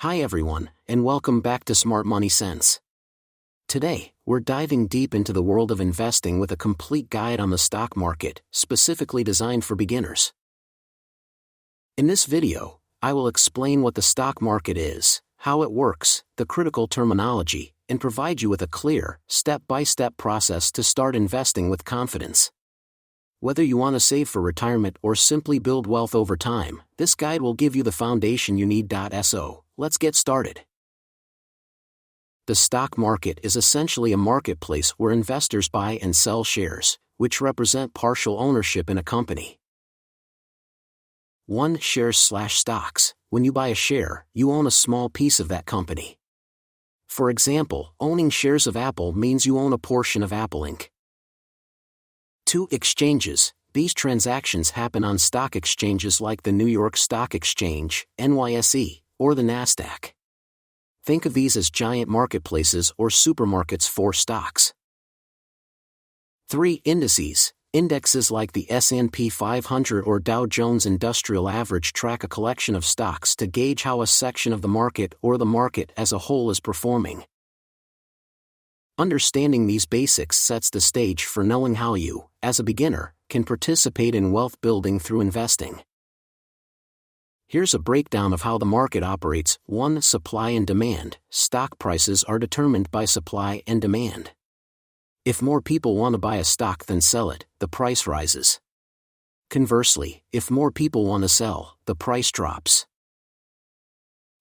Hi everyone, and welcome back to Smart Money Sense. Today, we're diving deep into the world of investing with a complete guide on the stock market, specifically designed for beginners. In this video, I will explain what the stock market is, how it works, the critical terminology, and provide you with a clear, step-by-step process to start investing with confidence. Whether you want to save for retirement or simply build wealth over time, this guide will give you the foundation you need. So, let's get started. The stock market is essentially a marketplace where investors buy and sell shares, which represent partial ownership in a company. 1. Shares/stocks. When you buy a share, you own a small piece of that company. For example, owning shares of Apple means you own a portion of Apple Inc. 2. Exchanges. These transactions happen on stock exchanges like the New York Stock Exchange, NYSE, or the Nasdaq. Think of these as giant marketplaces or supermarkets for stocks. 3. Indices. Indexes like the S&P 500 or Dow Jones Industrial Average track a collection of stocks to gauge how a section of the market or the market as a whole is performing. Understanding these basics sets the stage for knowing how you, as a beginner, can participate in wealth building through investing. Here's a breakdown of how the market operates. 1. Supply and demand. Stock prices are determined by supply and demand. If more people want to buy a stock than sell it, the price rises. Conversely, if more people want to sell, the price drops.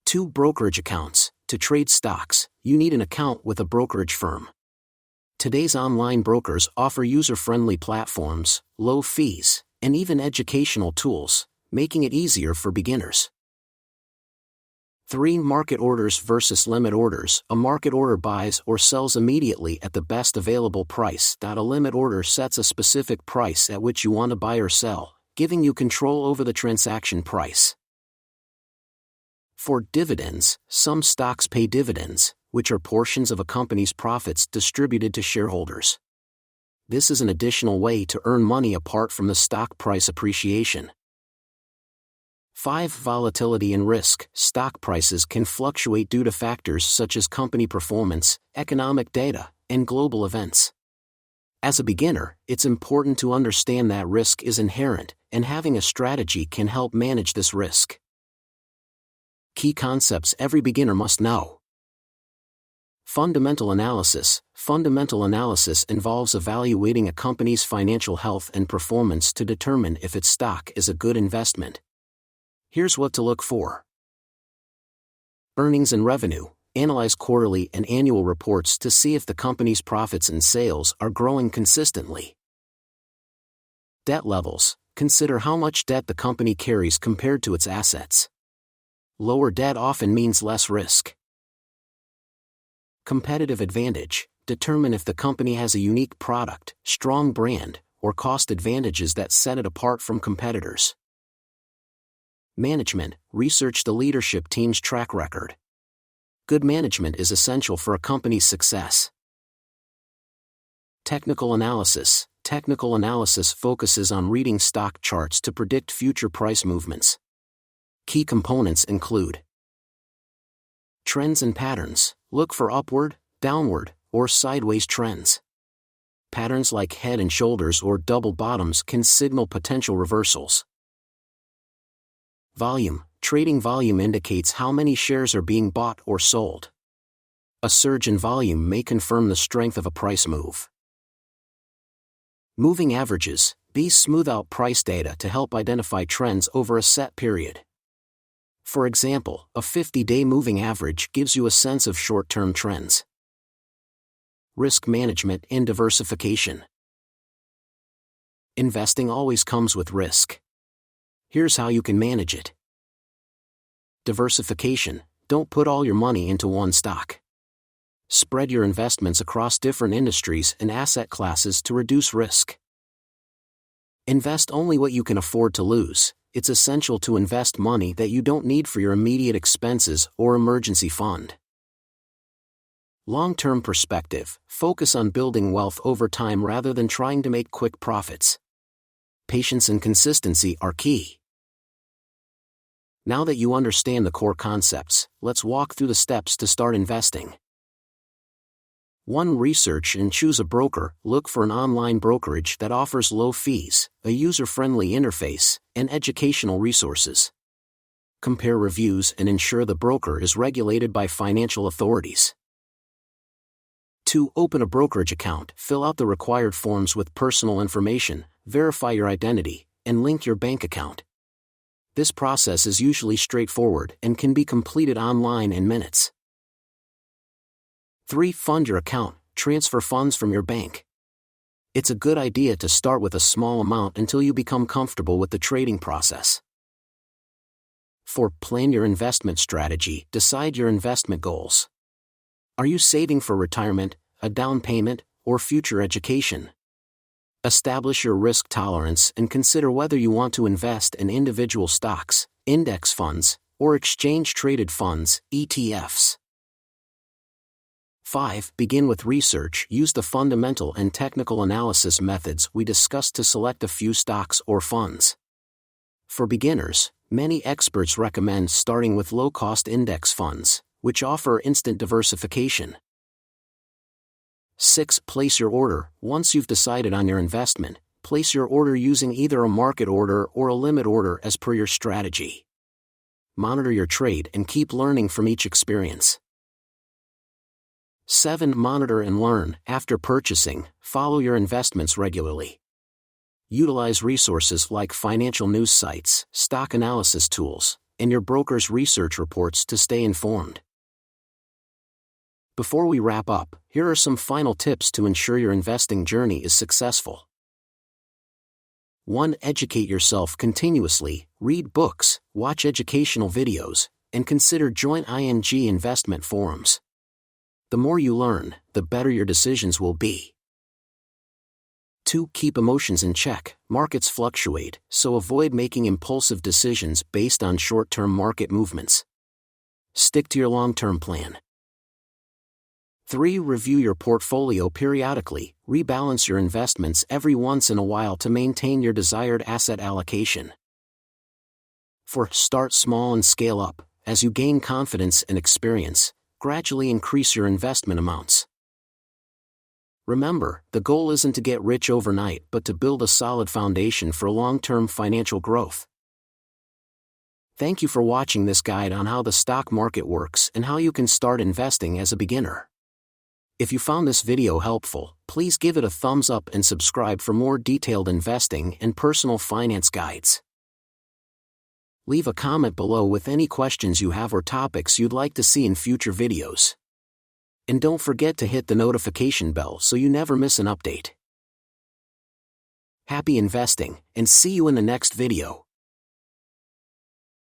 2. Brokerage accounts. To trade stocks, you need an account with a brokerage firm. Today's online brokers offer user-friendly platforms, low fees, and even educational tools, making it easier for beginners. 3. Market orders versus limit orders. A market order buys or sells immediately at the best available price. A limit order sets a specific price at which you want to buy or sell, giving you control over the transaction price. 4. Dividends. Some stocks pay dividends, which are portions of a company's profits distributed to shareholders. This is an additional way to earn money apart from the stock price appreciation. 5. Volatility and risk. Stock prices can fluctuate due to factors such as company performance, economic data, and global events. As a beginner, it's important to understand that risk is inherent, and having a strategy can help manage this risk. Key concepts every beginner must know. Fundamental analysis. Fundamental analysis involves evaluating a company's financial health and performance to determine if its stock is a good investment. Here's what to look for. Earnings and revenue. Analyze quarterly and annual reports to see if the company's profits and sales are growing consistently. Debt levels. Consider how much debt the company carries compared to its assets. Lower debt often means less risk. Competitive advantage. Determine if the company has a unique product, strong brand, or cost advantages that set it apart from competitors. Management. Research the leadership team's track record. Good management is essential for a company's success. Technical analysis. Technical analysis focuses on reading stock charts to predict future price movements. Key components include trends and patterns. Look for upward, downward, or sideways trends. Patterns like head and shoulders or double bottoms can signal potential reversals. Volume. Trading volume indicates how many shares are being bought or sold. A surge in volume may confirm the strength of a price move. Moving averages. These smooth out price data to help identify trends over a set period. For example, a 50-day moving average gives you a sense of short-term trends. Risk management and diversification. Investing always comes with risk. Here's how you can manage it. Diversification. Don't put all your money into one stock. Spread your investments across different industries and asset classes to reduce risk. Invest only what you can afford to lose. It's essential to invest money that you don't need for your immediate expenses or emergency fund. Long-term perspective. Focus on building wealth over time rather than trying to make quick profits. Patience and consistency are key. Now that you understand the core concepts, let's walk through the steps to start investing. 1. Research and choose a broker. Look for an online brokerage that offers low fees, a user-friendly interface, and educational resources. Compare reviews and ensure the broker is regulated by financial authorities. 2. Open a brokerage account. Fill out the required forms with personal information, verify your identity, and link your bank account. This process is usually straightforward and can be completed online in minutes. 3. Fund your account. Transfer funds from your bank. It's a good idea to start with a small amount until you become comfortable with the trading process. 4. Plan your investment strategy. Decide your investment goals. Are you saving for retirement, a down payment, or future education? Establish your risk tolerance and consider whether you want to invest in individual stocks, index funds, or exchange-traded funds, ETFs. 5. Begin with research. Use the fundamental and technical analysis methods we discussed to select a few stocks or funds. For beginners, many experts recommend starting with low-cost index funds, which offer instant diversification. 6. Place your order. Once you've decided on your investment, place your order using either a market order or a limit order as per your strategy. Monitor your trade and keep learning from each experience. 7. Monitor and learn. After purchasing, follow your investments regularly. Utilize resources like financial news sites, stock analysis tools, and your broker's research reports to stay informed. Before we wrap up, here are some final tips to ensure your investing journey is successful. 1. Educate yourself continuously. Read books, watch educational videos, and consider joint investment forums. The more you learn, the better your decisions will be. 2. Keep emotions in check. Markets fluctuate, so avoid making impulsive decisions based on short-term market movements. Stick to your long-term plan. 3. Review your portfolio periodically. Rebalance your investments every once in a while to maintain your desired asset allocation. 4. Start small and scale up. As you gain confidence and experience, gradually increase your investment amounts. Remember, the goal isn't to get rich overnight but to build a solid foundation for long-term financial growth. Thank you for watching this guide on how the stock market works and how you can start investing as a beginner. If you found this video helpful, please give it a thumbs up and subscribe for more detailed investing and personal finance guides. Leave a comment below with any questions you have or topics you'd like to see in future videos. And don't forget to hit the notification bell so you never miss an update. Happy investing, and see you in the next video.